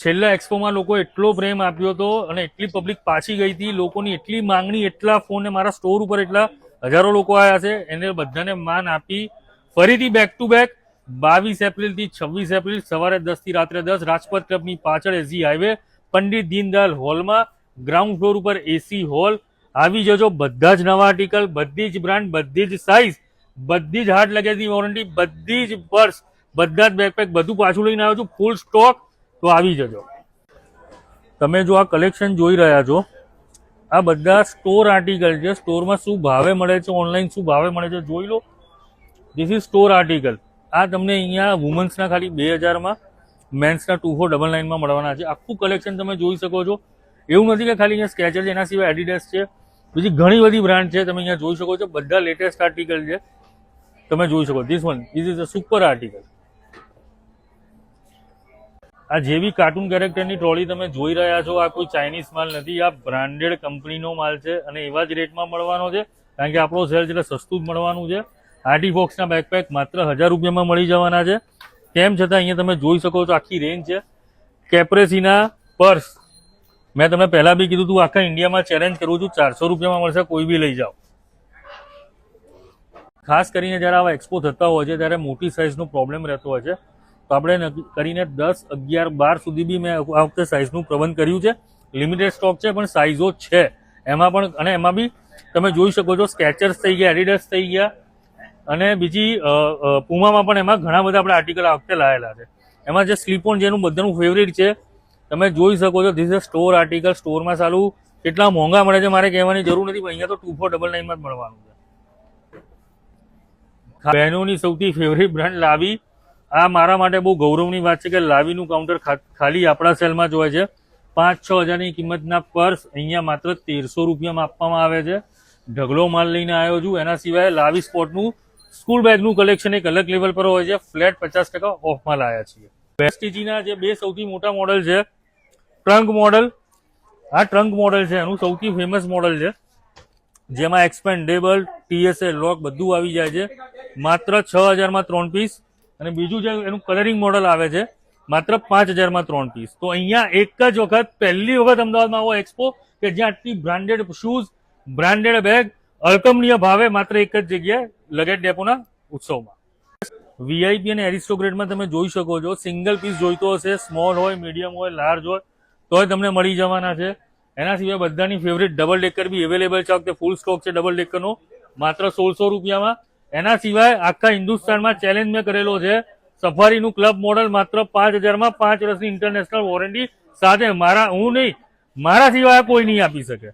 છેલ્લા એક્સપોમાં લોકો એટલો પ્રેમ આપ્યો હતો અને એટલી પબ્લિક પાછી ગઈ હતી, લોકોની એટલી માંગણી, એટલા ફોન, મારા સ્ટોર ઉપર એટલા હજારો લોકો આવ્યા છે. એને બધાને માન આપી ફરીથી બેક ટુ બેક 22 એપ્રિલ થી 26 એપ્રિલ સવારે 10 થી રાત્રે 10 રાજપથ ક્લબની પાછળ એસજી હાઈવે પંડિત દીનદયાલ હોલમાં ગ્રાઉન્ડ ફ્લોર ઉપર એસી હોલ. આવી જજો. બધા જ નવા આર્ટિકલ, બધી જ બ્રાન્ડ, બધી જ સાઇઝ, બધી જ હાર્ડ લગેજની વોરંટી, બધી જ પર્સ, બધા જ બેકપેક, બધું પાછું લઈને આવ્યો છું, ફૂલ સ્ટોક. તો આવી જજો. તમે જો આ કલેક્શન જોઈ રહ્યા છો, આ બધા સ્ટોર આર્ટિકલ છે. સ્ટોરમાં શું ભાવે મળે છે, ઓનલાઈન શું ભાવે મળે છે જોઈ લો. This is store article. આ તમને અહીંયા વુમન્સના ખાલી 2000માં, મેન્સના 2499માં મળવાના છે. આખું કલેક્શન તમે જોઈ શકો છો. એવું નથી કે ખાલી અહીંયા સ્કેચર છે, એના સિવાય એડિડાસ છે, બીજી ઘણી બધી બ્રાન્ડ છે. તમે અહીંયા જોઈ શકો છો. બધા લેટેસ્ટ આર્ટિકલ છે, તમે જોઈ શકો. This is a super article. આ જેવી કાર્ટૂન કેરેક્ટરની ટ્રોલી તમે જોઈ રહ્યા છો, આ કોઈ ચાઇનીઝ માલ નથી, આ બ્રાન્ડેડ કંપનીનો માલ છે અને એવા જ રેટમાં મળવાનો છે, કારણ કે આપણો સેલ એટલે સસ્તું જ મળવાનું છે. આર્ટીફોક્સના બેકપેક માત્ર 1000 રૂપિયામાં મળી જવાના છે. તેમ છતાં અહીંયા તમે જોઈ શકો છો આખી રેન્જ છે. કેપ્રેસીના પર્સ મેં તમને પહેલા બી કીધું તું, આખા ઇન્ડિયામાં ચેલેન્જ કરું છું, 400 રૂપિયામાં મળશે, કોઈ બી લઈ જાઓ. ખાસ કરીને જ્યારે આવા એક્સપો થતા હોય છે ત્યારે મોટી સાઇઝનો પ્રોબ્લેમ રહેતો હોય છે, તો આપણે કરીને 10, 11, 12 સુધી બી મેં આ વખતે સાઇઝનું પ્રબંધ કર્યું છે. લિમિટેડ સ્ટોક છે પણ સાઇઝો છે એમાં પણ. અને એમાં બી તમે જોઈ શકો છો સ્કેચર્સ થઈ ગયા, એડિડાસ થઈ ગયા, અને બીજી પુમામાં પણ એમાં ઘણા બધા આપણે આર્ટિકલ આ વખતે લાવેલા છે. એમાં જે સ્લીપ ઓન જેનું બધાનું ફેવરેટ છે, તમે જોઈ શકો છો. This is store article. સ્ટોરમાં સારું કેટલા મોંઘા મળે છે મારે કહેવાની જરૂર નથી, પણ અહીંયા તો 2499માં જ મળવાનું છે. બહેનોની સૌથી ફેવરેટ બ્રાન્ડ લાવી. આ મારા માટે બહુ ગૌરવની વાત છે કે લાવીનું કાઉન્ટર ખાલી આપણા સેલમાં જ હોય છે. 5-6 હજારની કિંમતના પર્સ અહીંયા માત્ર 1300 રૂપિયામાં આપવામાં આવે છે. ઢગલો માલ લઈને આવ્યો છું. એના સિવાય લાવી સ્પોર્ટનું સ્કૂલ બેગનું કલેક્શન એક અલગ લેવલ પર હોય છે. ફ્લેટ 50% ઓફમાં લાયા છીએ. વેસ્ટીજીના જે બે સૌથી મોટા મોડલ છે, ટ્રંક મોડલ, આ ટ્રંક મોડલ છે, એનું સૌથી ફેમસ મોડલ છે, જેમાં એક્સપેન્ડેબલ, ટીએસએ લોક બધું આવી જાય છે. માત્ર 6000માં 3 પીસ. અને બીજું જે એનું કલરિંગ મોડલ આવે છે, માત્ર 5000માં 3 પીસ. તો અહીંયા એક જ વખત, પહેલી વખત અમદાવાદમાં આવો એક્સપો કે જ્યાં આટલી બ્રાન્ડેડ શૂઝ, બ્રાન્ડેડ બેગ અકલ્પનીય ભાવે માત્ર એક જ જગ્યાએ લગેજ ડેપોના ઉત્સવમાં. વીઆઈપી અને એરિસ્ટોગ્રેડમાં તમે જોઈ શકો છો. સિંગલ પીસ જોઈતો હશે, સ્મોલ હોય, મીડિયમ હોય, લાર્જ હોય, તોય તમને મળી જવાના છે. એના સિવાય બધાની ફેવરેટ ડબલ ડેકર બી અવેલેબલ છે. વખતે ફૂલ સ્ટોક છે ડબલ ડેકરનો, માત્ર 1600 રૂપિયામાં. એના સિવાય આખા હિન્દુસ્તાનમાં ચેલેન્જ મેં કરેલો છે, સફારીનું ક્લબ મોડલ માત્ર 5000માં 5 વર્ષની ઇન્ટરનેશનલ વોરંટી સાથે. હું નહીં, મારા સિવાય કોઈ નહીં આપી શકે.